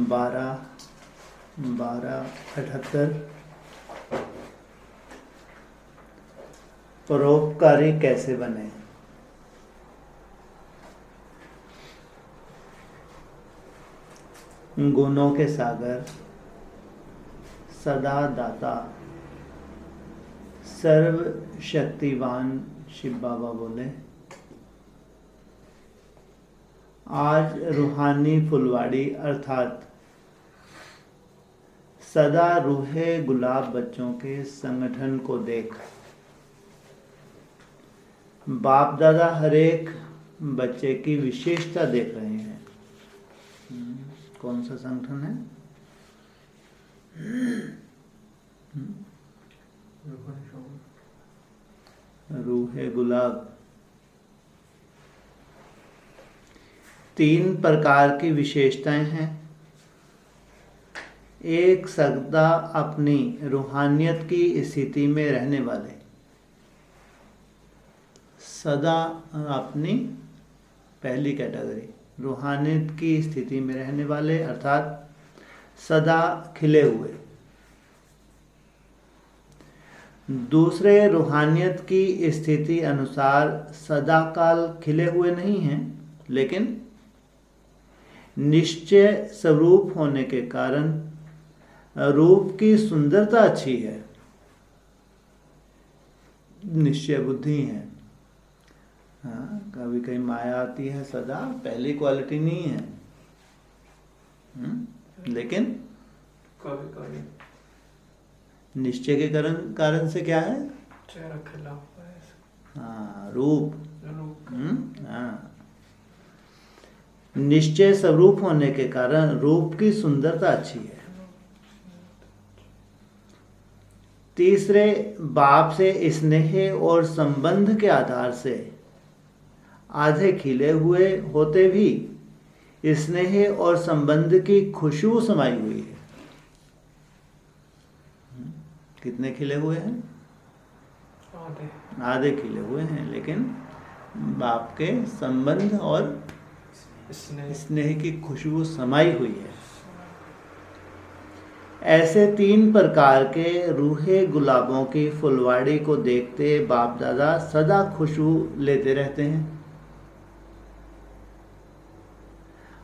78। परोपकारी कैसे बने। गुणों के सागर, सदा दाता, सर्वशक्तिवान शिव बाबा बोले, आज रूहानी फुलवाड़ी अर्थात सदा रूहे गुलाब बच्चों के संगठन को देख बाप दादा हर एक बच्चे की विशेषता देख रहे हैं। कौन सा संगठन है? रूहे गुलाब। 3 प्रकार की विशेषताएं हैं। एक, सदा अपनी रूहानियत की स्थिति में रहने वाले, सदा अपनी पहली कैटेगरी रूहानियत की स्थिति में रहने वाले अर्थात सदा खिले हुए। दूसरे, रूहानियत की स्थिति अनुसार सदाकाल खिले हुए नहीं हैं, लेकिन निश्चय स्वरूप होने के कारण रूप की सुंदरता अच्छी है, निश्चय बुद्धि है। हाँ, कभी कहीं माया आती है, सदा पहली क्वालिटी नहीं है, लेकिन कभी निश्चय के कारण से क्या है? चेहरा खिला हुआ है। हाँ, रूप। हाँ। निश्चय स्वरूप होने के कारण रूप की सुंदरता अच्छी है। तीसरे, बाप से स्नेह और संबंध के आधार से आधे खिले हुए होते भी स्नेह और संबंध की खुशबू समाई हुई है। कितने खिले हुए हैं? आधे खिले हुए हैं, लेकिन बाप के संबंध और स्नेह की खुशबू समाई हुई है। ऐसे 3 प्रकार के रूहे गुलाबों की फुलवाड़ी को देखते बाप दादा सदा खुशबू लेते रहते हैं।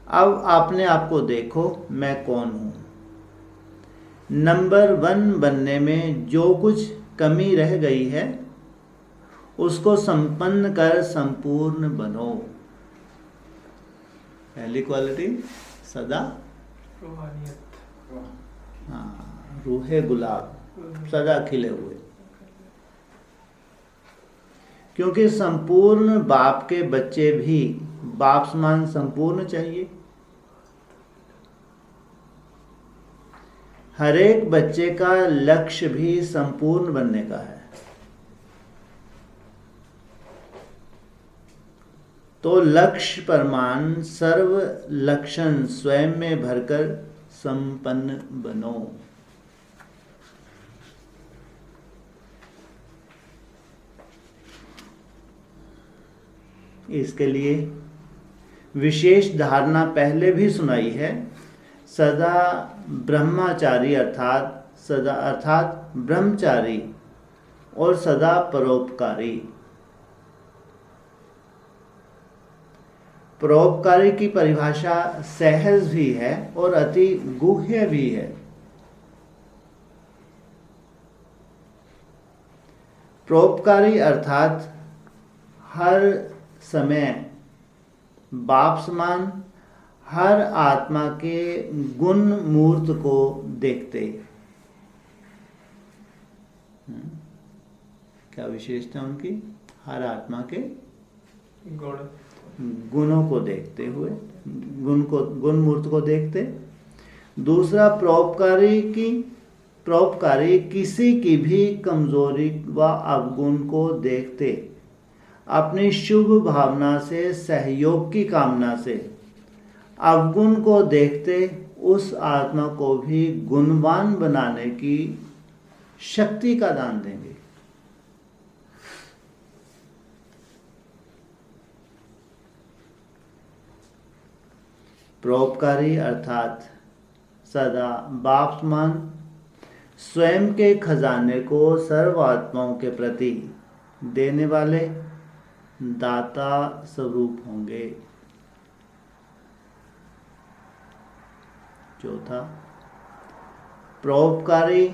अब आपने आपको देखो, मैं कौन हूं। नंबर 1 बनने में जो कुछ कमी रह गई है उसको संपन्न कर संपूर्ण बनो। पहली क्वालिटी सदा रूहानियत। हाँ, रूहे गुलाब, सदा खिले हुए। क्योंकि संपूर्ण बाप के बच्चे भी बाप समान संपूर्ण चाहिए। हर एक बच्चे का लक्ष्य भी संपूर्ण बनने का है। तो लक्ष्य परमान सर्व लक्षण स्वयं में भरकर संपन्न बनो। इसके लिए विशेष धारणा पहले भी सुनाई है। सदा ब्रह्मचारी अर्थात ब्रह्मचारी और सदा परोपकारी। परोपकारी की परिभाषा सहज भी है और अति गुह्य भी है। परोपकारी अर्थात हर समय बाप समान हर आत्मा के गुण मूर्त को देखते। क्या विशेषता उनकी? हर आत्मा के गुणों को देखते हुए, गुण मूर्त को देखते। दूसरा, परोपकारी किसी की भी कमजोरी व अवगुण को देखते अपनी शुभ भावना से, सहयोग की कामना से अवगुण को देखते उस आत्मा को भी गुणवान बनाने की शक्ति का दान देंगे। परोपकारी अर्थात सदा बाप समान स्वयं के खजाने को सर्व आत्माओं के प्रति देने वाले दाता स्वरूप होंगे। चौथा, परोपकारी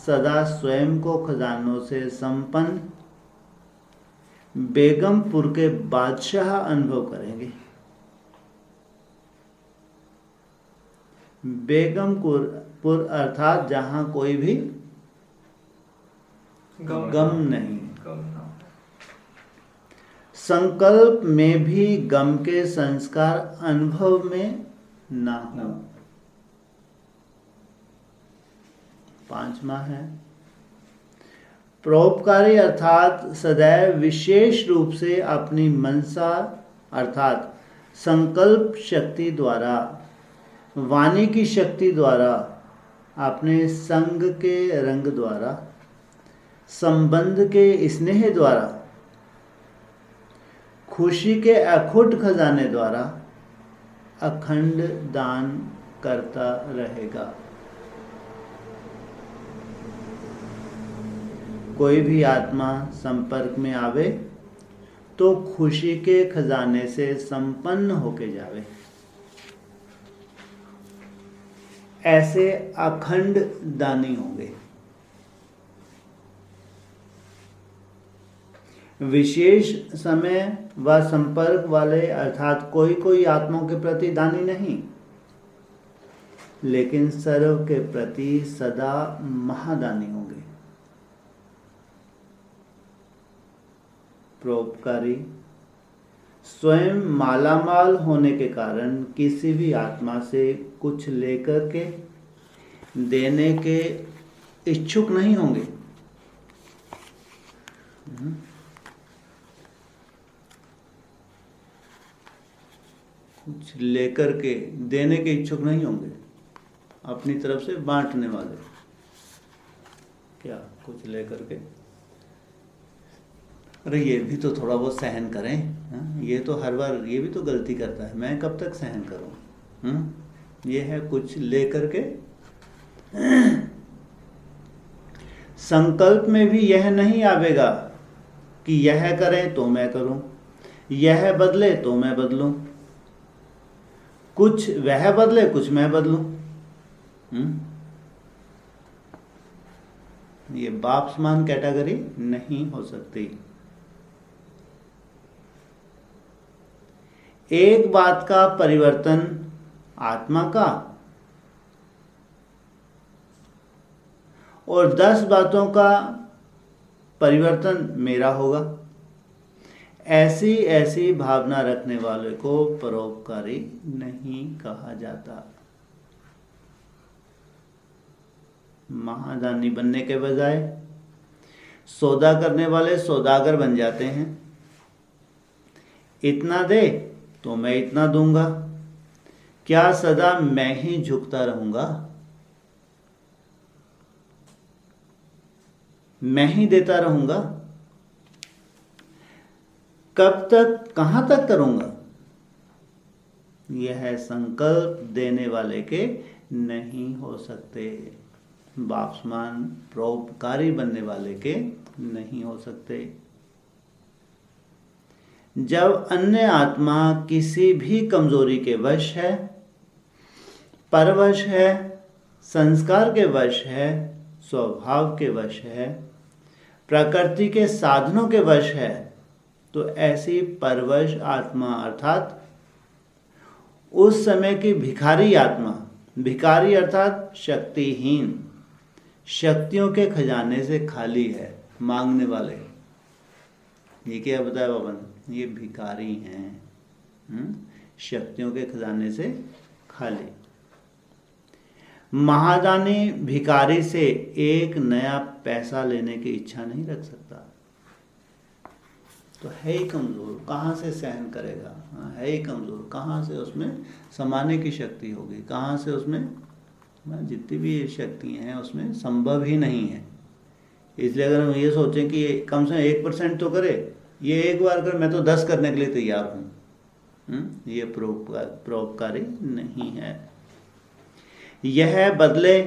सदा स्वयं को खजानों से संपन्न बेगमपुर के बादशाह अनुभव करेंगे। बेगमपुर अर्थात जहां कोई भी गम नहीं, संकल्प में भी गम के संस्कार अनुभव में ना हो। पांचवा है, परोपकारी अर्थात सदैव विशेष रूप से अपनी मनसा अर्थात संकल्प शक्ति द्वारा, वाणी की शक्ति द्वारा, अपने संग के रंग द्वारा, संबंध के स्नेह द्वारा, खुशी के अखुट खजाने द्वारा अखंड दान करता रहेगा। कोई भी आत्मा संपर्क में आवे तो खुशी के खजाने से संपन्न होके जावे। ऐसे अखंड दानी होंगे। विशेष समय व संपर्क वाले अर्थात कोई कोई आत्माओं के प्रति दानी नहीं, लेकिन सर्व के प्रति सदा महादानी होंगे। परोपकारी स्वयं मालामाल होने के कारण किसी भी आत्मा से कुछ लेकर के देने के इच्छुक नहीं होंगे। कुछ लेकर के देने के इच्छुक नहीं होंगे, अपनी तरफ से बांटने वाले। क्या कुछ लेकर के, अरे ये भी तो थोड़ा बहुत सहन करें, ये तो हर बार ये भी तो गलती करता है, मैं कब तक सहन करूं। ये है कुछ लेकर के। संकल्प में भी यह नहीं आवेगा कि यह करें तो मैं करूं, यह बदले तो मैं बदलूं, कुछ वह बदले कुछ मैं बदलूं। ये बाप समान कैटेगरी नहीं हो सकती। एक बात का परिवर्तन आत्मा का और 10 बातों का परिवर्तन मेरा होगा। ऐसी ऐसी भावना रखने वाले को परोपकारी नहीं कहा जाता। महादानी बनने के बजाय सौदा करने वाले सौदागर बन जाते हैं। इतना दे तो मैं इतना दूंगा, क्या सदा मैं ही झुकता रहूंगा, मैं ही देता रहूंगा, कब तक कहां तक करूंगा। यह संकल्प देने वाले के नहीं हो सकते। बापसमान परोपकारी बनने वाले के नहीं हो सकते। जब अन्य आत्मा किसी भी कमजोरी के वश है, परवश है, संस्कार के वश है, स्वभाव के वश है, प्रकृति के साधनों के वश है, तो ऐसी परवश आत्मा अर्थात उस समय की भिखारी आत्मा, भिखारी अर्थात शक्तिहीन, शक्तियों के खजाने से खाली है, मांगने वाले। ये क्या बताया बाबा ने? ये भिखारी हैं, शक्तियों के खजाने से खाली। महादानी भिखारी से एक नया पैसा लेने की इच्छा नहीं रख सकता। तो है ही कमजोर, कहाँ से सहन करेगा? है ही कमजोर, कहाँ से उसमें समाने की शक्ति होगी? कहाँ से उसमें जितनी भी शक्तियाँ हैं उसमें संभव ही नहीं है। इसलिए अगर हम ये सोचें कि कम से कम 1% तो करे, ये एक बार कर, मैं तो 10 करने के लिए तैयार हूँ, ये परोपकारी नहीं है। यह बदले,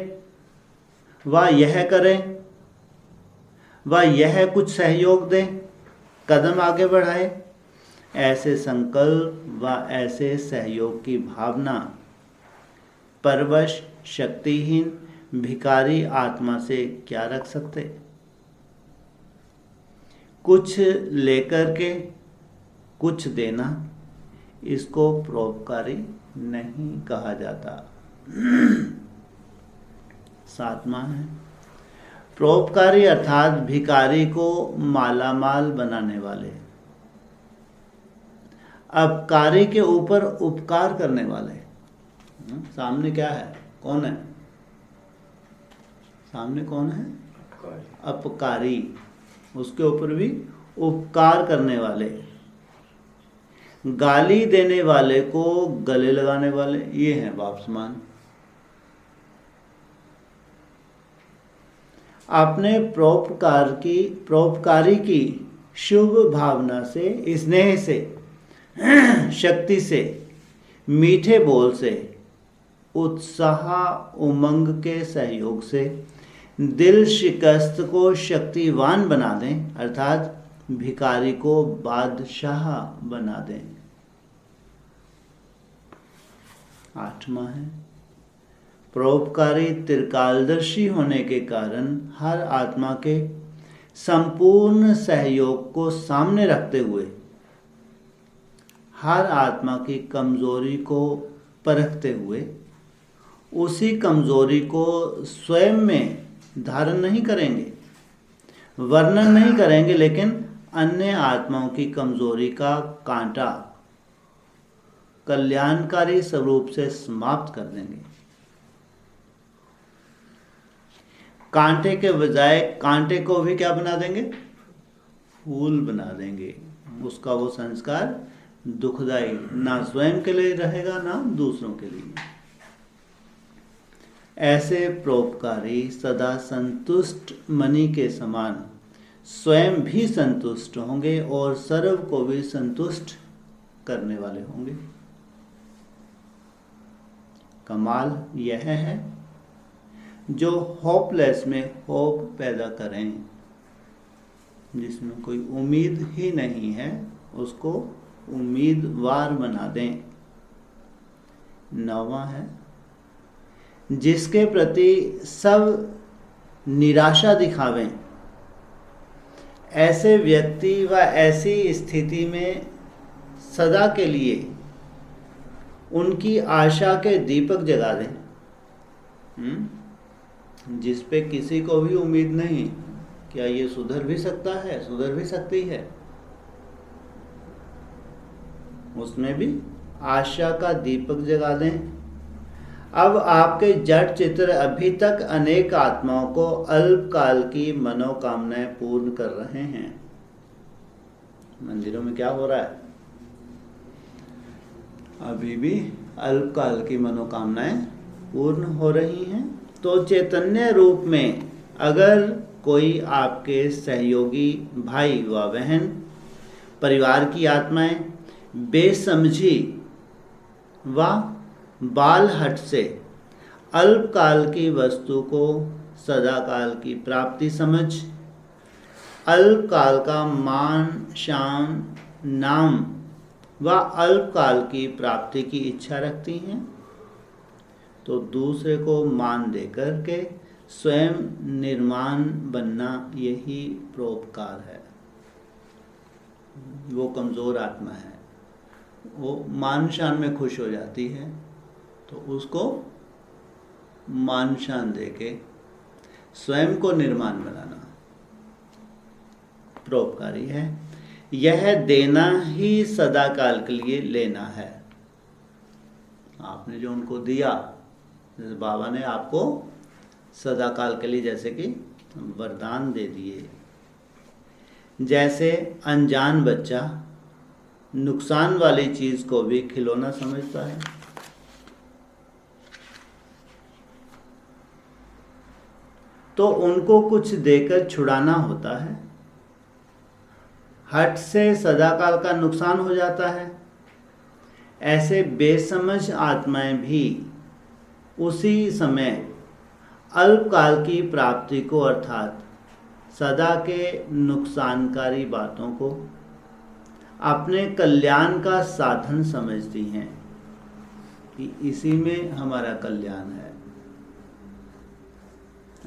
व यह करे, व यह कुछ सहयोग दे, कदम आगे बढ़ाए, ऐसे संकल्प व ऐसे सहयोग की भावना परवश शक्तिहीन भिखारी आत्मा से क्या रख सकते। कुछ लेकर के कुछ देना, इसको परोपकारी नहीं कहा जाता। 7वां है परोपकारी अर्थात भिखारी को मालामाल बनाने वाले, अपकारी के ऊपर उपकार करने वाले। सामने क्या है, कौन है, सामने कौन है, अपकारी, उसके ऊपर भी उपकार करने वाले, गाली देने वाले को गले लगाने वाले, ये हैं बाप समान। अपने परोपकारी की शुभ भावना से, स्नेह से, शक्ति से, मीठे बोल से, उत्साह उमंग के सहयोग से दिल शिकस्त को शक्तिवान बना दें, अर्थात भिखारी को बादशाह बना दें। 8वां है परोपकारी त्रिकालदर्शी होने के कारण हर आत्मा के संपूर्ण सहयोग को सामने रखते हुए हर आत्मा की कमजोरी को परखते हुए उसी कमजोरी को स्वयं में धारण नहीं करेंगे, वर्णन नहीं करेंगे, लेकिन अन्य आत्माओं की कमजोरी का कांटा कल्याणकारी स्वरूप से समाप्त कर देंगे। कांटे के बजाय कांटे को भी क्या बना देंगे, फूल बना देंगे। उसका वो संस्कार दुखदाई ना स्वयं के लिए रहेगा ना दूसरों के लिए। ऐसे परोपकारी सदा संतुष्ट मणि के समान स्वयं भी संतुष्ट होंगे और सर्व को भी संतुष्ट करने वाले होंगे। कमाल यह है जो होपलेस में होप पैदा करें, जिसमें कोई उम्मीद ही नहीं है उसको उम्मीदवार बना दें। 9वां है जिसके प्रति सब निराशा दिखावें, ऐसे व्यक्ति व ऐसी स्थिति में सदा के लिए उनकी आशा के दीपक जगा दें। जिस पे किसी को भी उम्मीद नहीं, क्या ये सुधर भी सकता है, सुधर भी सकती है, उसमें भी आशा का दीपक जगा दें। अब आपके जड़ चित्र अभी तक अनेक आत्माओं को अल्पकाल की मनोकामनाएं पूर्ण कर रहे हैं। मंदिरों में क्या हो रहा है, अभी भी अल्पकाल की मनोकामनाएं पूर्ण हो रही हैं। तो चैतन्य रूप में अगर कोई आपके सहयोगी भाई व बहन, परिवार की आत्माएं बेसमझी व बालहट से अल्पकाल की वस्तु को सदाकाल की प्राप्ति समझ अल्पकाल का मान शान नाम व अल्पकाल की प्राप्ति की इच्छा रखती हैं, तो दूसरे को मान दे करके स्वयं निर्माण बनना यही परोपकार है। वो कमज़ोर आत्मा है, वो मान शान में खुश हो जाती है, तो उसको मान शान दे के स्वयं को निर्माण बनाना परोपकारी है। यह देना ही सदाकाल के लिए लेना है। आपने जो उनको दिया, जैसे बाबा ने आपको सदाकाल के लिए जैसे कि वरदान दे दिए, जैसे अनजान बच्चा नुकसान वाली चीज को भी खिलौना समझता है। तो उनको कुछ देकर छुड़ाना होता है। हट से सदाकाल का नुकसान हो जाता है। ऐसे बेसमझ आत्माएं भी उसी समय अल्पकाल की प्राप्ति को अर्थात सदा के नुकसानकारी बातों को अपने कल्याण का साधन समझती हैं कि इसी में हमारा कल्याण है।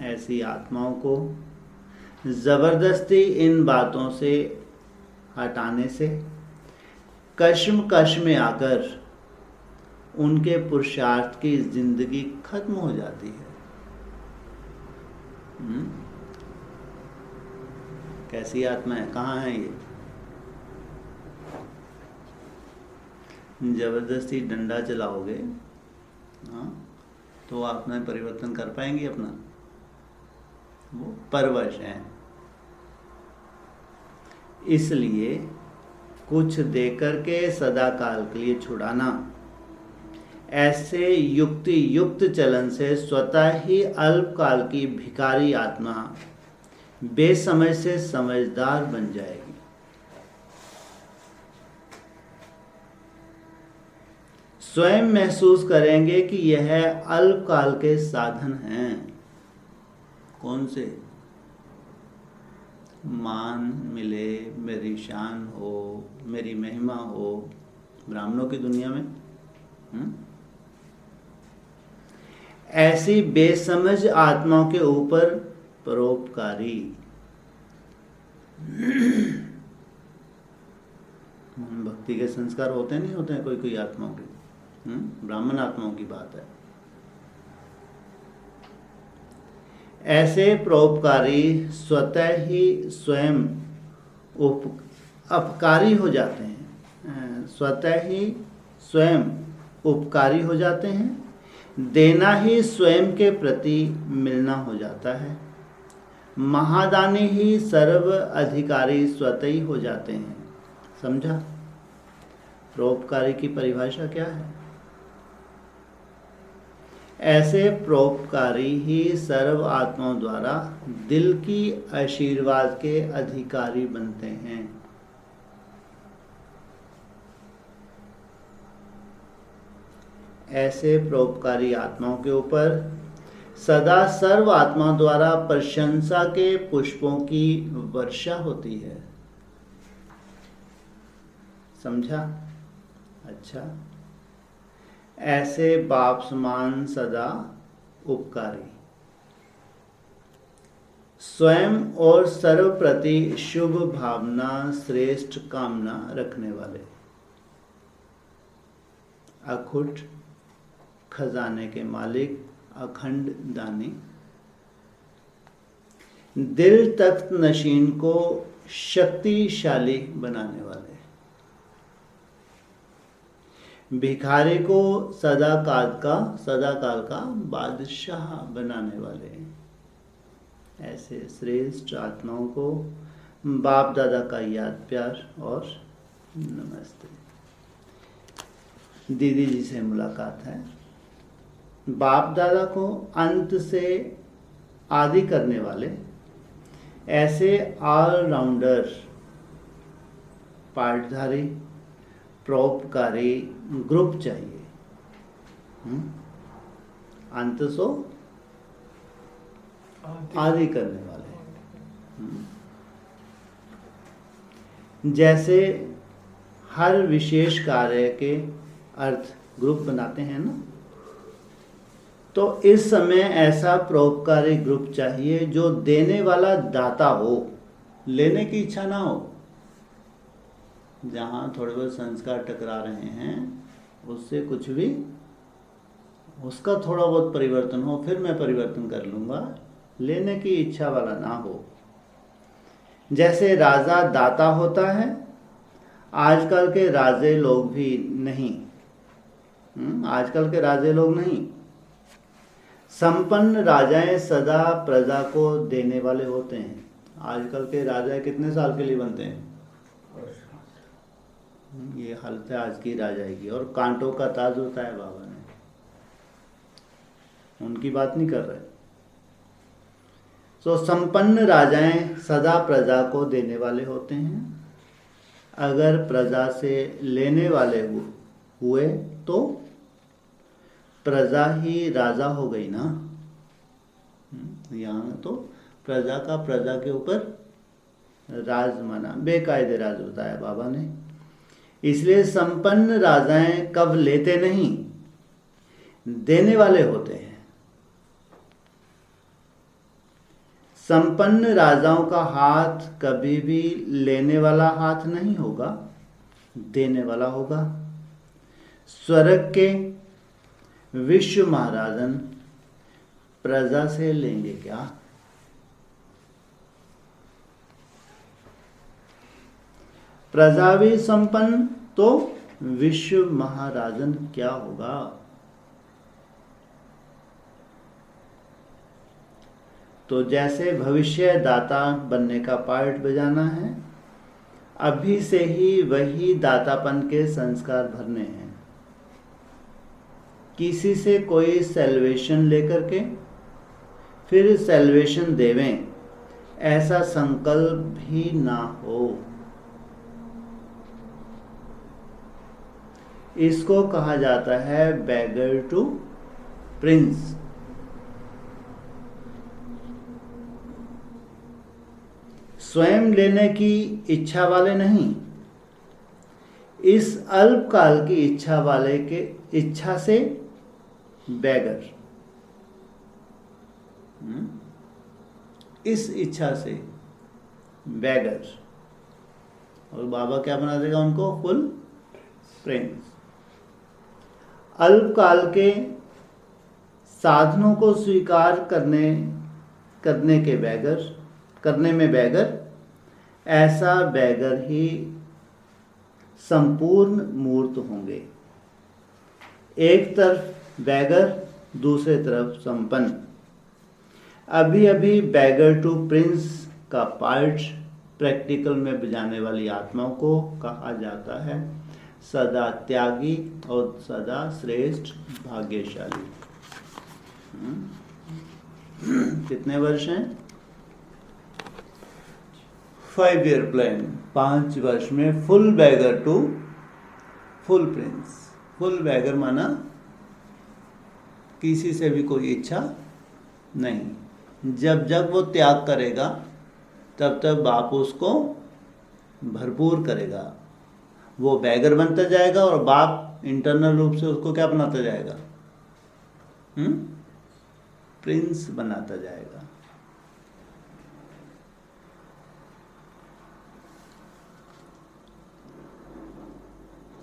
ऐसी आत्माओं को जबरदस्ती इन बातों से हटाने से कश्मकश में आकर उनके पुरुषार्थ की जिंदगी खत्म हो जाती है। कैसी आत्मा है, कहाँ है ये? जबरदस्ती डंडा चलाओगे तो आप में परिवर्तन कर पाएंगे अपना? वो परवश हैं। इसलिए कुछ देकर के सदा काल के लिए छुड़ाना, ऐसे युक्ति युक्त चलन से स्वतः ही अल्पकाल की भिखारी आत्मा बेसमझ से समझदार बन जाएगी। स्वयं महसूस करेंगे कि यह अल्पकाल के साधन हैं। कौन से? मान मिले, मेरी शान हो, मेरी महिमा हो, ब्राह्मणों की दुनिया में ऐसी बेसमझ आत्माओं के ऊपर परोपकारी भक्ति के संस्कार होते नहीं होते हैं कोई कोई आत्माओं के, ब्राह्मण आत्माओं की बात है। ऐसे परोपकारी स्वतः ही स्वयं अपकारी हो जाते हैं, स्वतः ही स्वयं उपकारी हो जाते हैं। देना ही स्वयं के प्रति मिलना हो जाता है। महादानी ही सर्व अधिकारी स्वतः ही हो जाते हैं। समझा? परोपकारी की परिभाषा क्या है? ऐसे परोपकारी ही सर्व आत्माओं द्वारा दिल की आशीर्वाद के अधिकारी बनते हैं। ऐसे परोपकारी आत्माओं के ऊपर सदा सर्व आत्मा द्वारा प्रशंसा के पुष्पों की वर्षा होती है। समझा? अच्छा, ऐसे बाप समान सदा उपकारी, स्वयं और सर्व प्रति शुभ भावना, श्रेष्ठ कामना रखने वाले, अखुट खजाने के मालिक, अखंड दानी, दिल तख्त नशीन को शक्तिशाली बनाने वाले, भिखारी को सदा काल का बादशाह बनाने वाले। ऐसे श्रेष्ठ आत्माओं को बाप दादा का याद प्यार और नमस्ते। दीदी जी से मुलाकात है। बाप दादा को अंत से आदि करने वाले ऐसे ऑलराउंडर, पाठधारी, परोपकारी ग्रुप चाहिए। अंत सो आदि करने वाले। जैसे हर विशेष कार्य के अर्थ ग्रुप बनाते हैं ना, तो इस समय ऐसा परोपकारी ग्रुप चाहिए जो देने वाला दाता हो, लेने की इच्छा ना हो। जहाँ थोड़े बहुत संस्कार टकरा रहे हैं उससे कुछ भी, उसका थोड़ा बहुत परिवर्तन हो, फिर मैं परिवर्तन कर लूँगा, लेने की इच्छा वाला ना हो। जैसे राजा दाता होता है, आजकल के राजे लोग भी नहीं, आजकल के राजे लोग नहीं। संपन्न राजाएं सदा प्रजा को देने वाले होते हैं। आजकल के राजा कितने साल के लिए बनते हैं? ये हालत है आज की राजाई की। और कांटों का ताज होता है बाबा ने, उनकी बात नहीं कर रहे। तो संपन्न राजाएं सदा प्रजा को देने वाले होते हैं। अगर प्रजा से लेने वाले हुए तो प्रजा ही राजा हो गई ना। यहाँ तो प्रजा का प्रजा के ऊपर राज माना, बेकायदे राज बताया बाबा ने। इसलिए संपन्न राजाएं कब लेते नहीं, देने वाले होते हैं। संपन्न राजाओं का हाथ कभी भी लेने वाला हाथ नहीं होगा, देने वाला होगा। स्वर्ग के विश्व महाराजन प्रजा से लेंगे क्या? प्रजा भी संपन्न तो विश्व महाराजन क्या होगा? तो जैसे भविष्य दाता बनने का पार्ट बजाना है, अभी से ही वही दातापन के संस्कार भरने हैं। किसी से कोई सैल्वेशन लेकर के फिर सैल्वेशन देवें, ऐसा संकल्प भी ना हो। इसको कहा जाता है बैगर टू प्रिंस। स्वयं लेने की इच्छा वाले नहीं, इस अल्पकाल की इच्छा वाले के इच्छा से बैगर, इस इच्छा से बैगर। और बाबा क्या बना देगा उनको? Full Prince. अल्पकाल के साधनों को स्वीकार करने के बैगर, करने में बैगर, ऐसा बैगर ही संपूर्ण मूर्त होंगे। एक तरफ बैगर, दूसरे तरफ संपन्न। अभी अभी बैगर टू प्रिंस का पार्ट प्रैक्टिकल में बजाने वाली आत्माओं को कहा जाता है सदा त्यागी और सदा श्रेष्ठ भाग्यशाली। कितने वर्ष हैं? 5 ईयर प्लान, 5 वर्ष में full beggar to full prince. Full beggar माना किसी से भी कोई इच्छा नहीं। जब जब वो त्याग करेगा तब तब बाप उसको भरपूर करेगा। वो बैगर बनता जाएगा और बाप इंटरनल रूप से उसको क्या बनाता जाएगा? प्रिंस बनाता जाएगा।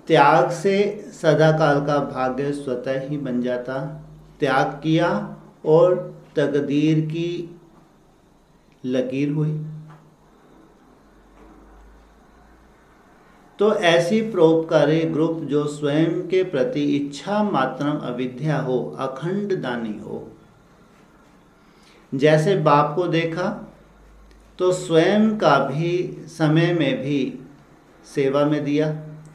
त्याग से सदाकाल का भाग्य स्वतः ही बन जाता। त्याग किया और तकदीर की लकीर हुई। तो ऐसी परोपकारी ग्रुप जो स्वयं के प्रति इच्छा मात्रम अविद्या हो, अखंड दानी हो। जैसे बाप को देखा तो स्वयं का भी समय में भी सेवा में दिया,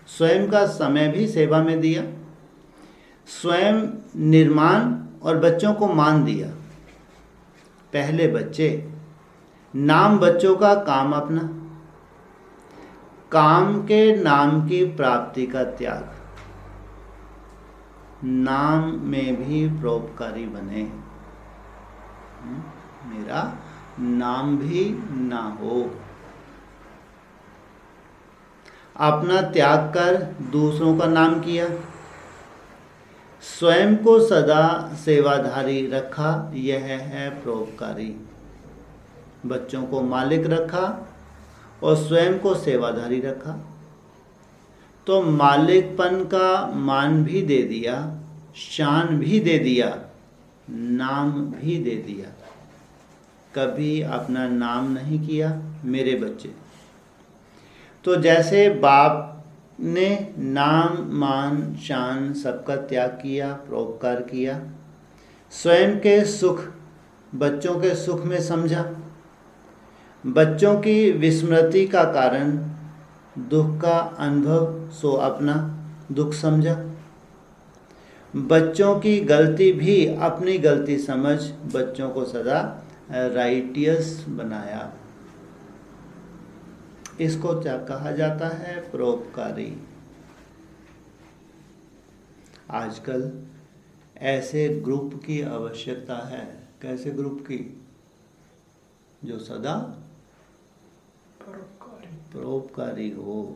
स्वयं का समय भी सेवा में दिया, स्वयं निर्माण और बच्चों को मान दिया। पहले बच्चे, नाम बच्चों का, काम अपना, काम के नाम की प्राप्ति का त्याग। नाम में भी परोपकारी बने, मेरा नाम भी ना हो। अपना त्याग कर दूसरों का नाम किया, स्वयं को सदा सेवाधारी रखा, यह है परोपकारी। बच्चों को मालिक रखा और स्वयं को सेवाधारी रखा। तो मालिकपन का मान भी दे दिया, शान भी दे दिया, नाम भी दे दिया। कभी अपना नाम नहीं किया मेरे बच्चे। तो जैसे बाप ने नाम मान शान सबका त्याग किया, परोपकार किया, स्वयं के सुख बच्चों के सुख में समझा, बच्चों की विस्मृति का कारण दुख का अनुभव सो अपना दुख समझा, बच्चों की गलती भी अपनी गलती समझ बच्चों को सदा राइटियस बनाया। इसको क्या कहा जाता है? परोपकारी। आजकल ऐसे ग्रुप की आवश्यकता है। कैसे ग्रुप की? जो सदा परोपकारी हो।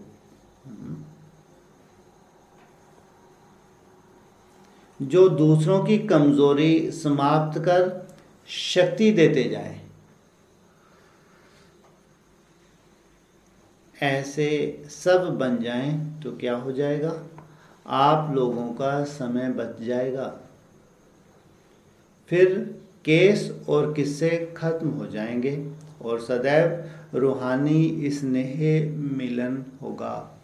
जो दूसरों की कमजोरी समाप्त कर शक्ति देते जाए। ऐसे सब बन जाएं तो क्या हो जाएगा? आप लोगों का समय बच जाएगा। फिर केस और किस्से खत्म हो जाएंगे और सदैव रूहानी स्नेह मिलन होगा।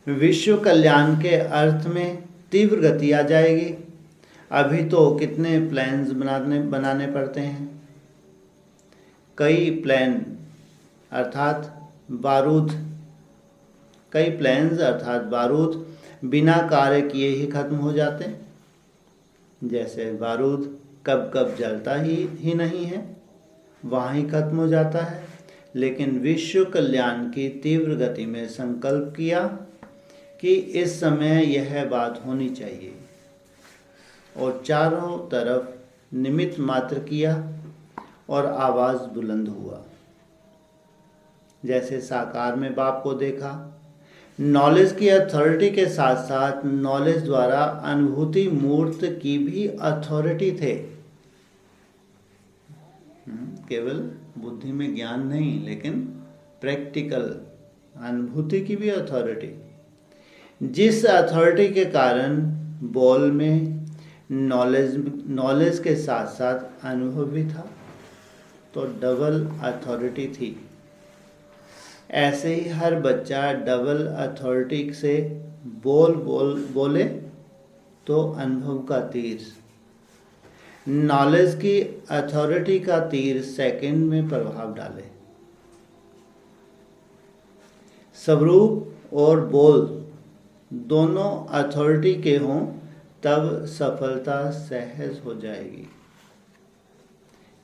विश्व कल्याण के अर्थ में तीव्र गति आ जाएगी। अभी तो कितने प्लान्स बनाने पड़ते हैं। कई प्लान्स अर्थात बारूद बिना कार्य किए ही खत्म हो जाते हैं। जैसे बारूद कब कब जलता ही नहीं है, वहाँ ही खत्म हो जाता है। लेकिन विश्व कल्याण की तीव्र गति में संकल्प किया कि इस समय यह बात होनी चाहिए और चारों तरफ निमित्त मात्र किया और आवाज़ बुलंद हुआ। जैसे साकार में बाप को देखा। नॉलेज की अथॉरिटी के साथ साथ नॉलेज द्वारा अनुभूति मूर्त की भी अथॉरिटी थे। केवल बुद्धि में ज्ञान नहीं, लेकिन प्रैक्टिकल अनुभूति की भी अथॉरिटी। जिस अथॉरिटी के कारण बॉल में नॉलेज के साथ साथ अनुभव भी था, तो डबल अथॉरिटी थी। ऐसे ही हर बच्चा डबल अथॉरिटी से बोले तो अनुभव का तीर, नॉलेज की अथॉरिटी का तीर सेकंड में प्रभाव डाले। स्वरूप और बोल दोनों अथॉरिटी के हों तब सफलता सहज हो जाएगी।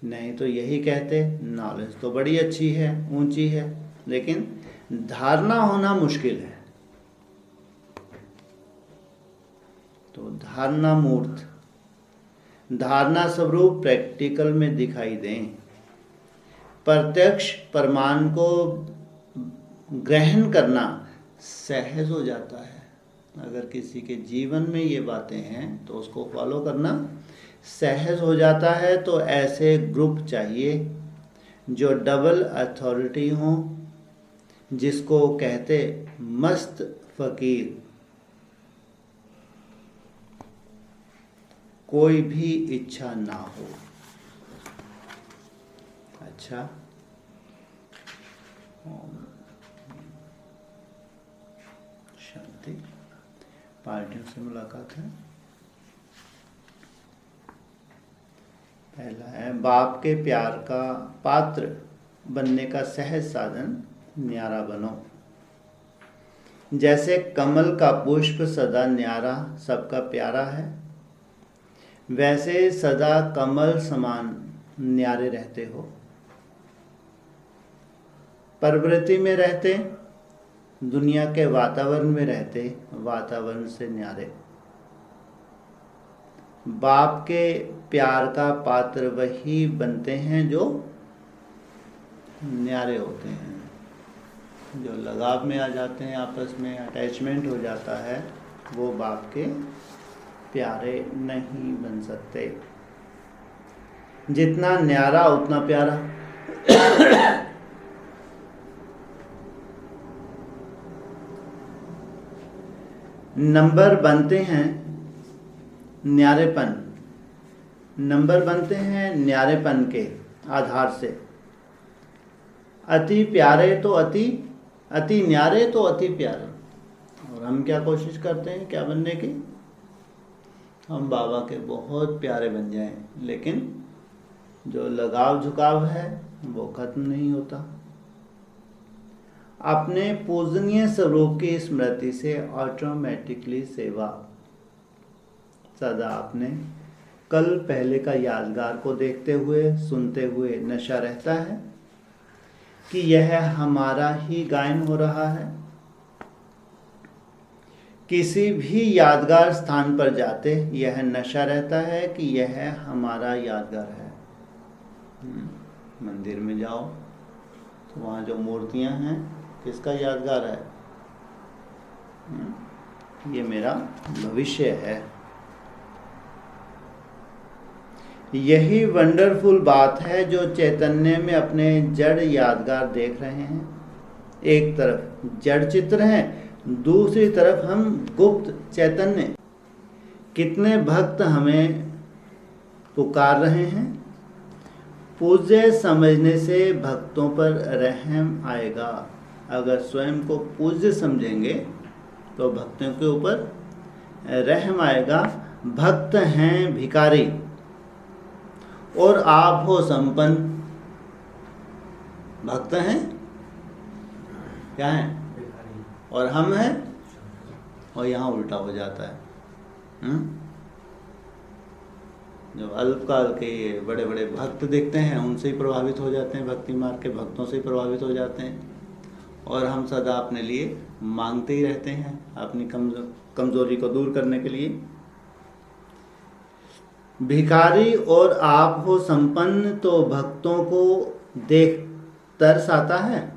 नहीं तो यही कहते नॉलेज तो बड़ी अच्छी है, ऊंची है, लेकिन धारणा होना मुश्किल है। तो धारणा मूर्त, धारणा स्वरूप प्रैक्टिकल में दिखाई दें। प्रत्यक्ष प्रमाण को ग्रहण करना सहज हो जाता है। अगर किसी के जीवन में ये बातें हैं तो उसको फॉलो करना सहज हो जाता है। तो ऐसे ग्रुप चाहिए जो डबल अथॉरिटी हों, जिसको कहते मस्त फकीर। कोई भी इच्छा ना हो। अच्छा, शांति। पार्टियों से मुलाकात है। पहला है बाप के प्यार का पात्र बनने का सहज साधन न्यारा बनो। जैसे कमल का पुष्प सदा न्यारा सबका प्यारा है, वैसे सदा कमल समान न्यारे रहते हो। प्रवृत्ति में रहते, दुनिया के वातावरण में रहते, वातावरण से न्यारे। बाप के प्यार का पात्र वही बनते हैं जो न्यारे होते हैं, जो लगाव में आ जाते हैं, आपस में अटैचमेंट हो जाता है, वो बाप के प्यारे नहीं बन सकते। जितना न्यारा उतना प्यारा। नंबर बनते हैं न्यारेपन, नंबर बनते हैं न्यारेपन के आधार से। अति प्यारे तो अति न्यारे तो अति प्यारे। और हम क्या कोशिश करते हैं क्या बनने की? हम बाबा के बहुत प्यारे बन जाएं, लेकिन जो लगाव झुकाव है वो खत्म नहीं होता। अपने पूजनीय स्वरूप की स्मृति से ऑटोमेटिकली सेवा। सदा अपने कल पहले का यादगार को देखते हुए सुनते हुए नशा रहता है कि यह हमारा ही गायन हो रहा है। किसी भी यादगार स्थान पर जाते यह नशा रहता है कि यह हमारा यादगार है। मंदिर में जाओ तो वहाँ जो मूर्तियाँ हैं किसका यादगार है? ये मेरा भविष्य है। यही वंडरफुल बात है जो चैतन्य में अपने जड़ यादगार देख रहे हैं। एक तरफ जड़ चित्र हैं, दूसरी तरफ हम गुप्त चैतन्य। कितने भक्त हमें पुकार रहे हैं। पूज्य समझने से भक्तों पर रहम आएगा। अगर स्वयं को पूज्य समझेंगे तो भक्तों के ऊपर रहम आएगा। भक्त हैं भिखारी और आप हो संपन्न। भक्त हैं क्या हैं? और हम हैं, और यहाँ उल्टा हो जाता है। जब अल्पकाल के बड़े बड़े भक्त देखते हैं उनसे ही प्रभावित हो जाते हैं, भक्ति मार्ग के भक्तों से ही प्रभावित हो जाते हैं, और हम सदा अपने लिए मांगते ही रहते हैं अपनी कमजोरी को दूर करने के लिए। भिखारी और आप हो संपन्न, तो भक्तों को देख तरस आता है।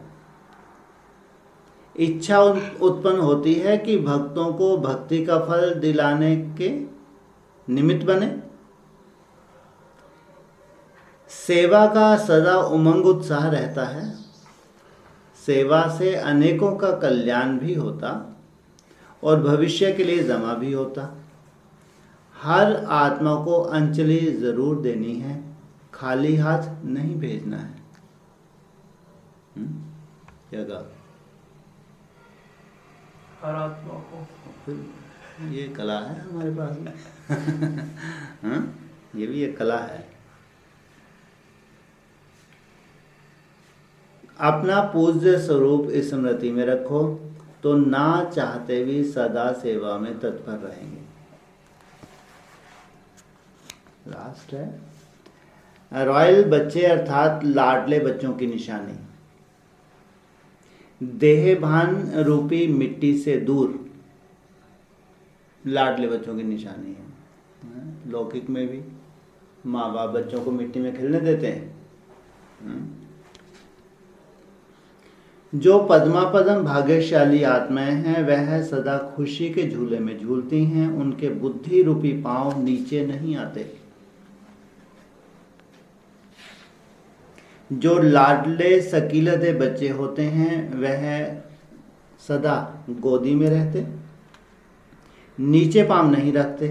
इच्छा उत्पन्न होती है कि भक्तों को भक्ति का फल दिलाने के निमित्त बने। सेवा का सदा उमंग उत्साह रहता है। सेवा से अनेकों का कल्याण भी होता और भविष्य के लिए जमा भी होता। हर आत्मा को अंजलि जरूर देनी है, खाली हाथ नहीं भेजना है। क्या कहा? हर आत्मा को। ये कला है हमारे पास में। ये भी एक कला है। अपना पूज्य स्वरूप स्मृति में रखो तो ना चाहते भी सदा सेवा में तत्पर रहेंगे। लास्ट है रॉयल बच्चे अर्थात लाडले बच्चों की निशानी। देहभान रूपी मिट्टी से दूर लाडले बच्चों की निशानी है। लौकिक में भी माँ बाप बच्चों को मिट्टी में खेलने देते हैं। जो पद्मापदम भाग्यशाली आत्माएं हैं वह सदा खुशी के झूले में झूलती हैं। उनके बुद्धि रूपी पांव नीचे नहीं आते। जो लाडले सकीलते बच्चे होते हैं वह सदा गोदी में रहते, नीचे पांव नहीं रखते,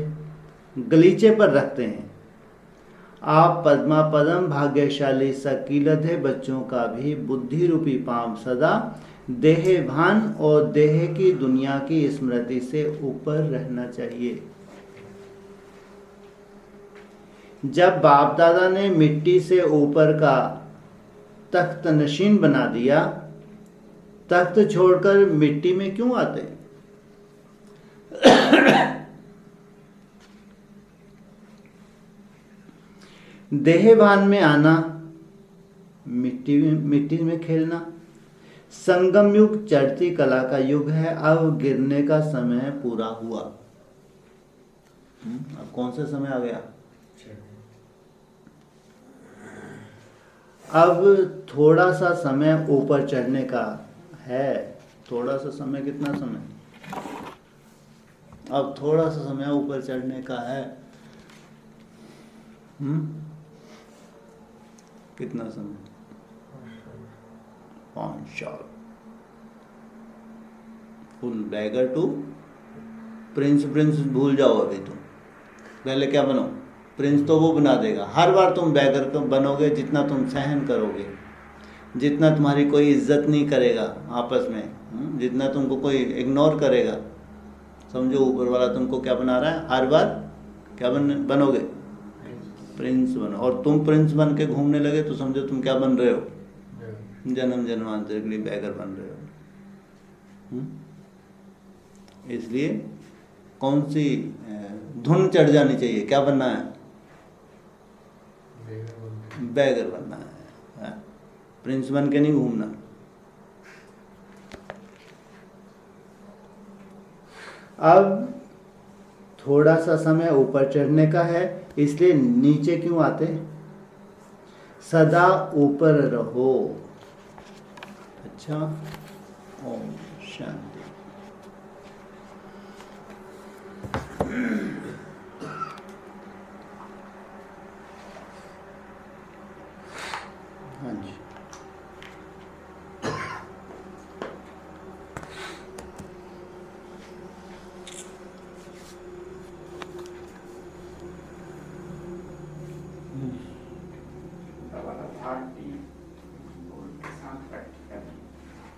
गलीचे पर रखते हैं। आप पद्मा पदम भाग्यशाली सकीलते बच्चों का भी बुद्धि रूपी पांव सदा देह भान और देह की दुनिया की स्मृति से ऊपर रहना चाहिए। जब बाप दादा ने मिट्टी से ऊपर का तख्त नशीन बना दिया, तख्त छोड़कर मिट्टी में क्यों आते? देहभान में आना, मिट्टी में खेलना। संगम युग चढ़ती कला का युग है। अब गिरने का समय पूरा हुआ। अब कौन सा समय आ गया? अब थोड़ा सा समय ऊपर चढ़ने का है। थोड़ा सा समय, कितना समय? अब थोड़ा सा समय ऊपर चढ़ने का है। कितना समय? 5 साल। Full beggar to prince. Prince भूल जाओ अभी तुम। पहले क्या बनो? प्रिंस तो वो बना देगा। हर बार तुम बैगर बनोगे जितना तुम सहन करोगे, जितना तुम्हारी कोई इज्जत नहीं करेगा आपस में, जितना तुमको कोई इग्नोर करेगा, समझो ऊपर वाला तुमको क्या बना रहा है। हर बार क्या बनोगे? प्रिंस बनो। और तुम प्रिंस बन के घूमने लगे तो समझो तुम क्या बन रहे हो? जन्म जन्मांतर के लिए बैगर बन रहे हो। इसलिए कौन सी धुन चढ़ जानी चाहिए? क्या बनना है? बैगर बनना है। प्रिंस बन के नहीं घूमना। अब थोड़ा सा समय ऊपर चढ़ने का है, इसलिए नीचे क्यों आते? सदा ऊपर रहो। अच्छा, ओम शांति। हाँ जी।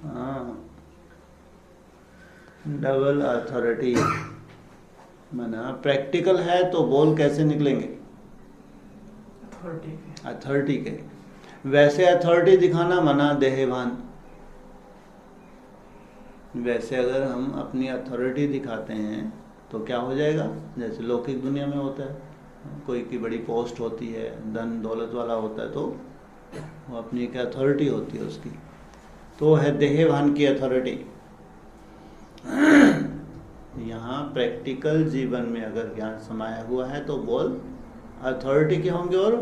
हाँ, डबल अथॉरिटी माना प्रैक्टिकल है तो बोल कैसे निकलेंगे? अथॉरिटी के। वैसे अथॉरिटी दिखाना मना देहभान। वैसे अगर हम अपनी अथॉरिटी दिखाते हैं तो क्या हो जाएगा? जैसे लौकिक दुनिया में होता है, कोई की बड़ी पोस्ट होती है, धन दौलत वाला होता है, तो वो अपनी एक अथॉरिटी होती है उसकी, तो है देहभान की अथॉरिटी। यहाँ प्रैक्टिकल जीवन में अगर ज्ञान समाया हुआ है तो बोल अथॉरिटी के होंगे और